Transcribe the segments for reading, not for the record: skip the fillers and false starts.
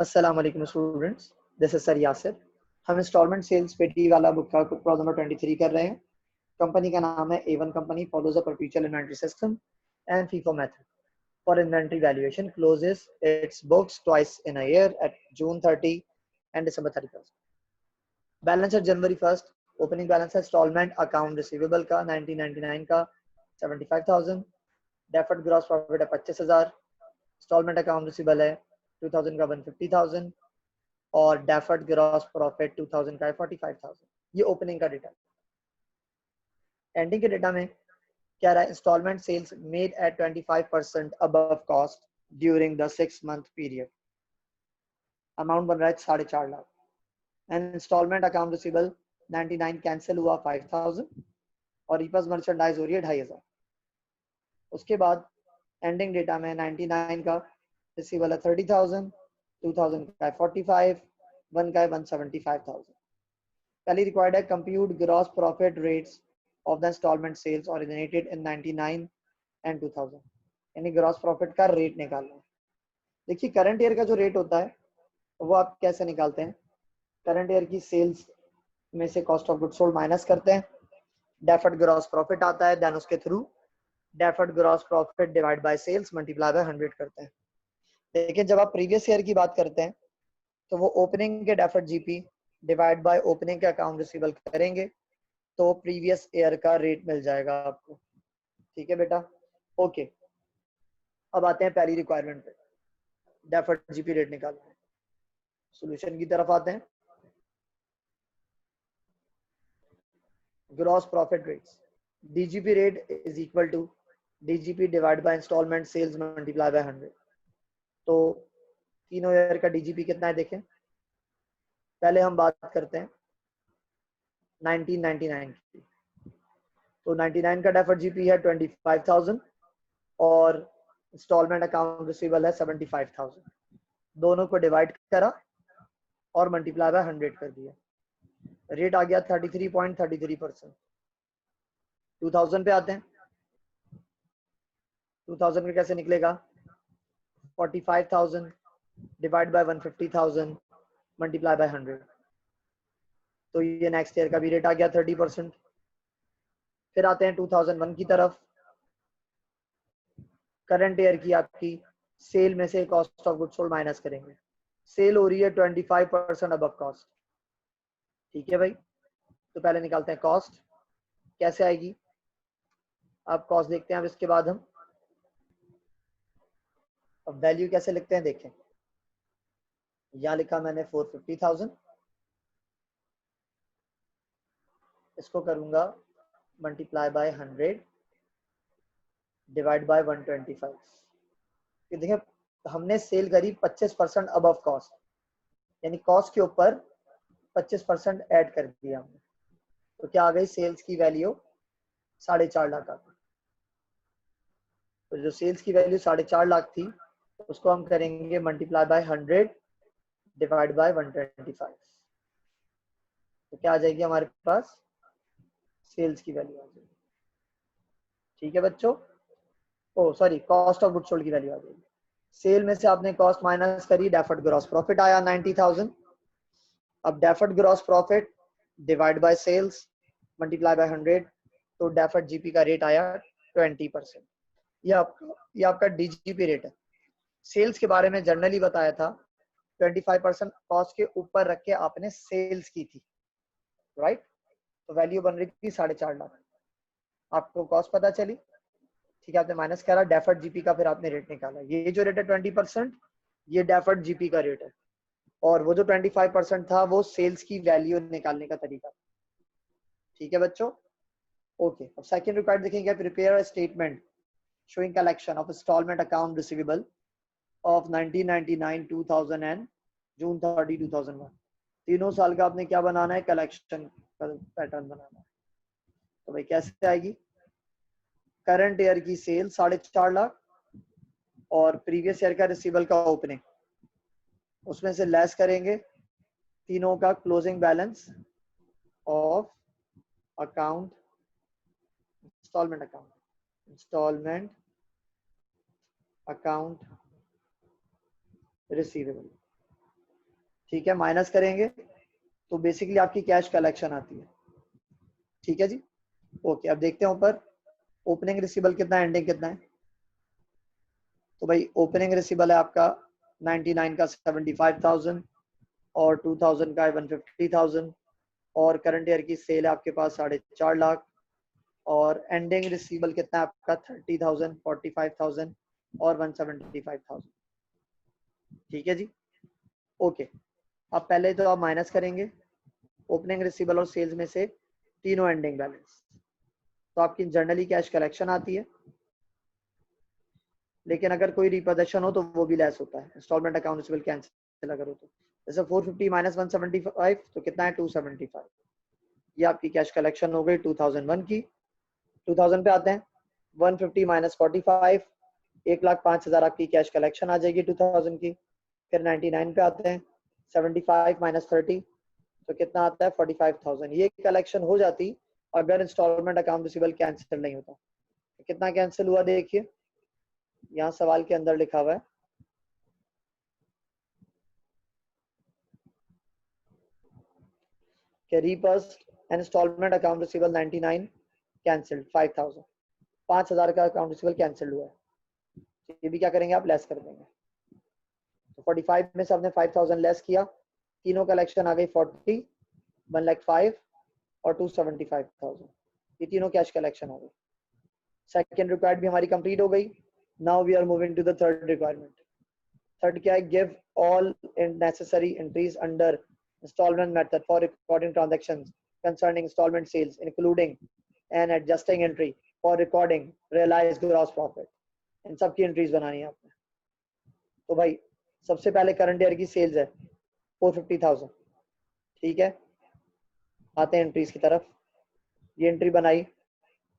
अस्सलाम वालेकुम students, this is sir Yasir. हम इंस्टॉलमेंट सेल्स पेटी वाला बुक का प्रॉब्लम नंबर 23 कर रहे हैं। कंपनी का नाम है A1 company, follows a perpetual inventory system and FIFO method for inventory valuation, closes its books twice in a year at June 30 and December 31st। Balance है जनवरी 1st। ओपनिंग बैलेंस है instalment account receivable का 1999 का 75,000। Deferred gross profit है 25,000। Instalment account receivable है 2000 का 150,000 और deferred gross profit 2000 का 45,000। ये ओपनिंग का डेटा। एंडिंग के डेटा में क्या रहा है? Instalment sales made at 25% above cost during the 6 month period. Amount बन रहा है 4.5 lakh. And instalment account receivable 99 cancel हुआ 5,000 और रिपर्स मर्चेंडाइज हो रही है 2,500। उसके बाद एंडिंग डेटा में 99 का रिसीवेबल है 30,000, 2000 का 45, 1 का 175,000। पहली रिक्वायर्ड है compute gross profit rates of the instalment sales originated in 99 and 2000, यानी ग्रॉस प्रॉफिट का रेट निकालना है। देखिए करंट ईयर का जो रेट होता है वो आप कैसे निकालते हैं? करंट ईयर की सेल्स में से cost of goods sold minus करते हैं, डेफर्ड ग्रॉस प्रॉफिट आता है, देन उसके through deferred gross profit divide by sales multiply by 100 करते हैं। लेकिन जब आप प्रीवियस ईयर की बात करते हैं तो वो ओपनिंग के deferred GP divide by opening के अकाउंट रिसीवेबल करेंगे तो प्रीवियस ईयर का रेट मिल जाएगा आपको। ठीक है बेटा, ओके। अब आते हैं पहली रिक्वायरमेंट पे, डेफर्ड जीपी रेट निकालना है। सॉल्यूशन की तरफ आते हैं। Gross profit rates, DGP rate is equal to DGP divide by instalment sales multiply by 100। तो तीनों ईयर का डीजीपी कितना है देखें। पहले हम बात करते हैं 1999 की। तो 99 का डेफर्ड जीपी है 25,000 और इंस्टॉलमेंट अकाउंट रिसीवेबल है 75,000। दोनों को डिवाइड करा और मल्टीप्लाई बाय 100 कर दिया। रेट आ गया 33.33%। 2000 पे आते हैं। 2000 का कैसे निकलेगा? 45,000 डिवाइड बाय 150,000 मल्टीप्लाई बाय 100। तो ये नेक्स्ट ईयर का भी रेट आ गया 30%। फिर आते हैं 2001 की तरफ। करंट ईयर की आपकी सेल में से cost of goods sold minus करेंगे। सेल हो रही है 25% अबव कॉस्ट। ठीक है भाई, तो पहले निकालते हैं कॉस्ट। कैसे आएगी? अब कॉस्ट देखते हैं। अब इसके बाद हम अब वैल्यू कैसे लिखते हैं देखें। यहाँ लिखा मैंने 450,000, इसको करूंगा मल्टीप्लाई बाय 100 डिवाइड बाय 125। देखिए हमने सेल करी 25% अबव कॉस्ट, यानी कॉस्ट के ऊपर 25% ऐड कर दिया हमने। तो क्या आ गई? सेल्स की वैल्यू 4.5 लाख आ गई। तो जो सेल्स की वैल्यू 4.5 लाख थी उसको हम करेंगे मल्टीप्लाई बाय 100 डिवाइड बाय 125। तो क्या आ जाएगी हमारे पास? सेल्स की वैल्यू आ जाएगी। ठीक है बच्चों, oh sorry, cost of goods sold की वैल्यू आ जाएगी। सेल में से आपने कॉस्ट माइनस करी, डेफर्ड ग्रॉस प्रॉफिट आया 90,000। अब deferred gross profit divide by sales multiply by 100, तो डेफर्ड जीपी का रेट आया 20%। ये आपका डीजीपी रेट है। सेल्स के बारे में जनरली बताया था 25% कॉस्ट के ऊपर रख के आपने सेल्स की थी, राइट? तो वैल्यू बन रही थी 4.5 लाख। आपको कॉस्ट पता चली, ठीक है, आपने माइनस करा, डेफर्ड जीपी का फिर आपने रेट निकाला। ये जो रेट है 20%, ये डेफर्ड जीपी का रेट है, और वो जो 25% था वो सेल्स की वैल्यू निकालने का तरीका। ठीक है बच्चों, ओके। अब सेकंड रिक्वायर्ड देखेंगे, prepare a statement showing collection of installment account receivable of 1999, 2000 and June 30, 2001। तीनों साल का आपने क्या बनाना है? कलेक्शन पैटर्न बनाना है। तो भाई कैसे आएगी? करंट ईयर की सेल 4.5 लाख और प्रीवियस ईयर का रिसीवेबल का ओपनिंग, उसमें से लेस करेंगे तीनों का closing balance of account instalment account receivable. ठीक है, माइनस करेंगे तो बेसिकली आपकी कैश कलेक्शन आती है। ठीक है जी, ओके। अब देखते हैं ऊपर ओपनिंग रिसीवेबल कितना है, एंडिंग कितना है। तो भाई ओपनिंग रिसीवेबल है आपका 99 का 75,000 और 2000 का 150,000 और करंट ईयर की सेल है आपके पास 4.5 लाख और एंडिंग रिसीवेबल कितना है आपका 30,000, 45,000 और 175,000। ठीक है जी, ओके। अब पहले तो आप माइनस करेंगे ओपनिंग रिसीवेबल और सेल्स में से तीनों एंडिंग बैलेंस, तो आपकी जनरली कैश कलेक्शन आती है। लेकिन अगर कोई रिपोजिशन हो तो वो भी लेस होता है, इंस्टॉलमेंट अकाउंट रिसीवेबल कैंसिल अगर हो तो। जैसे 450 माइनस 175 तो कितना है 275। ये आपकी कैश कलेक्शन हो गई 2001 की। 2000 पे आते हैं, 150 माइनस 45 1,05,000 आपकी कैश कलेक्शन आ जाएगी 2000 की। फिर 99 पे आते हैं, 75 माइनस 30 तो कितना आता है 45,000। ये कलेक्शन हो जाती अगर इंस्टॉलमेंट अकाउंट रिसीवेबल कैंसिल नहीं होता। तो कितना कैंसिल हुआ देखिए, यहाँ सवाल के अंदर लिखा हुआ है कि रीपर्स इंस्टॉलमेंट अकाउंट रिसीवेबल 99 कैंसिल्ड 5,000, 5,000 का अकाउंट रिसीवेबल कैंसिल्ड हुआ है। ये भी क्या करेंगे आप लेस कर देंगे। तो 45 में से आपने 5,000 लेस किया, तीनों कलेक्शन आ गई 40, 1,05,000 और 275,000। ये तीनों कैश कलेक्शन हो गई। सेकंड रिक्वायर्ड भी हमारी कंप्लीट हो गई। Now we are moving to the third requirement. Third क्या है, give all necessary entries under instalment method for recording transactions concerning instalment sales including an adjusting entry for recording realised gross profit. इन सब की entries बनानी है आपने। तो भाई सबसे पहले करंट ईयर की सेल्स है 450,000। ठीक है, आते हैं एंट्रीज की तरफ। ये एंट्री बनाई,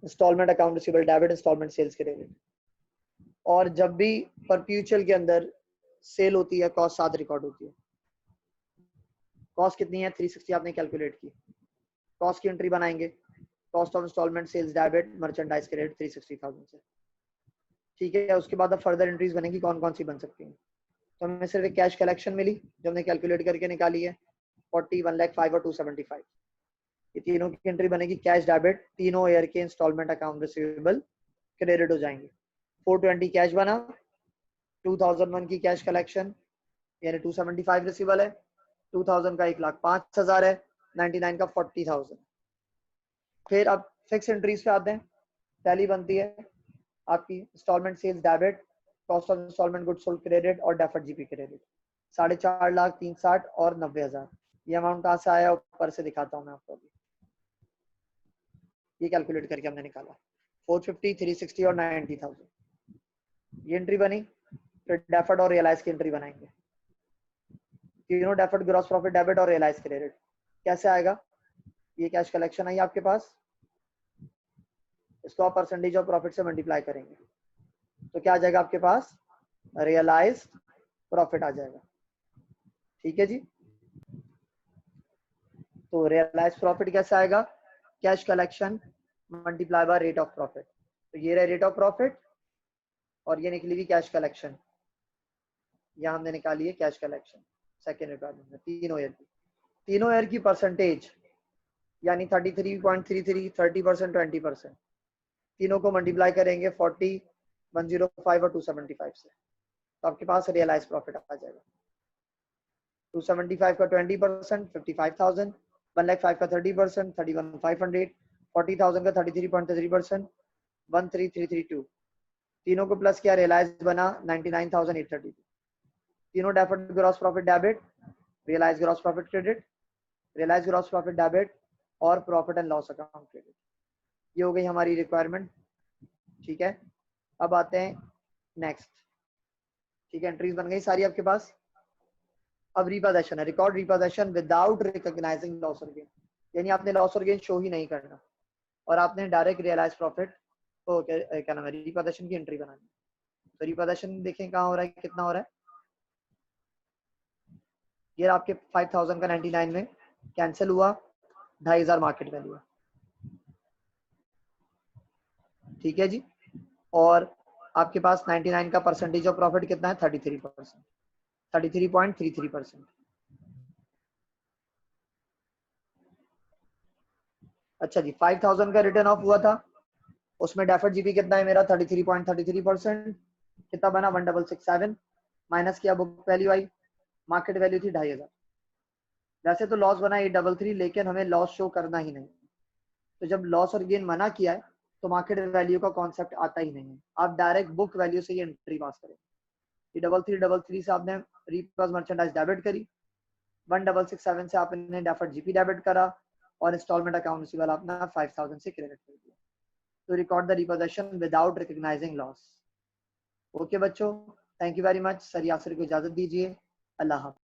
instalment account receivable debit instalment sales credit. और जब भी परप्यूचुअल के अंदर सेल होती है कॉस्ट साथ रिकॉर्ड होती है। कॉस्ट कितनी है 360 आपने कैलकुलेट की। कॉस्ट की एंट्री बनाएंगे, cost of instalment sales debit merchandise credit 360,000 से। ठीक है, उसके बाद अब फर्दर एंट्रीज बनेगी, कौन कौन सी बन सकती हैं। तो हमें सिर्फ एक कैश कलेक्शन मिली जो हमने कैलकुलेट करके निकाली है 40, 1,05,000 और 275। ये तीनों की एंट्री बनेगी कैश डेबिट, तीनों ईयर के इंस्टॉलमेंट अकाउंट रिसीवेबल क्रेडिट हो जाएंगे। 420 कैश बना, 2001 की कैश कलेक्शन यानी 275 रिसीवेबल है, 2000 का 1,05,000 है, 99 का 40,000। फिर अब फिक्स एंट्रीज पे आते हैं। पहली बनती है आपकी instalment sales debit, cost of instalment goods sold credit और डेफर्ड जीपी क्रेडिट 4.5 लाख, 360 और 90,000। ये अमाउंट कहाँ से आया ऊपर से दिखाता हूँ मैं आपको अभी। ये कैलकुलेट करके हमने निकाला 450, 360 और 90,000। ये एंट्री बनी। फिर डेफर्ड और रियलाइज की एंट्री बनाएंगे। तीनों डेफर्ड ग्रॉस प्रॉफिट डेबिट और रियलाइज क्रेडिट कैसे आएगा। ये कैश कलेक्शन आई आपके पास, इसको आप परसेंटेज ऑफ प्रॉफिट से मल्टीप्लाई करेंगे तो क्या आ जाएगा आपके पास, रियलाइज प्रॉफिट आ जाएगा। ठीक है जी, तो रियलाइज प्रॉफिट कैसे आएगा, cash collection multiply by rate of profit. तो ये रहा रेट ऑफ प्रॉफिट और ये निकली हुई कैश कलेक्शन। यहाँ हमने निकाली है कैश कलेक्शन सेकेंड रिक्वायरमेंट में तीनों ईयर की। तीनों ईयर की परसेंटेज यानी 33.33, 30%, 20%। तीनों को मल्टीप्लाई करेंगे 40, 105 और 275 से, तो आपके पास रियलाइज प्रॉफिट आ जाएगा। 275 का 20% 55,000, 1,05,000 का 30% 31,500, 40,000 का 33.33% 13,332। तीनों को प्लस किया, रियलाइज बना 99,832। तीनों deferred gross profit debit, realise gross profit credit, realise gross profit debit और profit and loss account credit. ये हो गई हमारी रिक्वायरमेंट। ठीक है, अब आते हैं नेक्स्ट। ठीक है, एंट्रीज बन गई सारी आपके पास। अब रिपोजिशन है, record reposition without recognising loss और गेन, यानी आपने लॉस और गेन शो ही नहीं करना और आपने डायरेक्ट रियलाइज प्रॉफिट को क्या नाम है रिपोजिशन की एंट्री बनानी। तो रिपोजिशन देखें कहाँ हो रहा है, कितना हो रहा है। ये आपके 5,000 का 99 में कैंसिल हुआ, 2,500 मार्केट वैल्यू है। ठीक है जी, और आपके पास 99 का परसेंटेज ऑफ प्रॉफिट कितना है 33%, 33.33%। अच्छा जी, 5000 का रिटर्न ऑफ हुआ था, उसमें डेफर्ड जीपी कितना है मेरा 33.33%, कितना बना 1667, माइनस किया बुक वैल्यू आई, मार्केट वैल्यू थी 2500। वैसे तो लॉस बना 833, लेकिन हमें लॉस शो करना ही नहीं। तो जब लॉस और गेन मना किया है तो मार्केट वैल्यू का कॉन्सेप्ट आता ही नहीं है, आप डायरेक्ट बुक वैल्यू से ही एंट्री पास करें। ये 3333 से आपने रीपर्स मर्चेंडाइज डेबिट करी, 1667 से आपने डेफर्ड जीपी डेबिट करा, और इंस्टॉलमेंट अकाउंट रिसीवेबल आपने 5000 से क्रेडिट कर दिया। तो record the repossession without recognising loss. Okay बच्चों, thank you very much. Sir Yasir को इजाजत दीजिए। अल्लाह हाफ़िज़।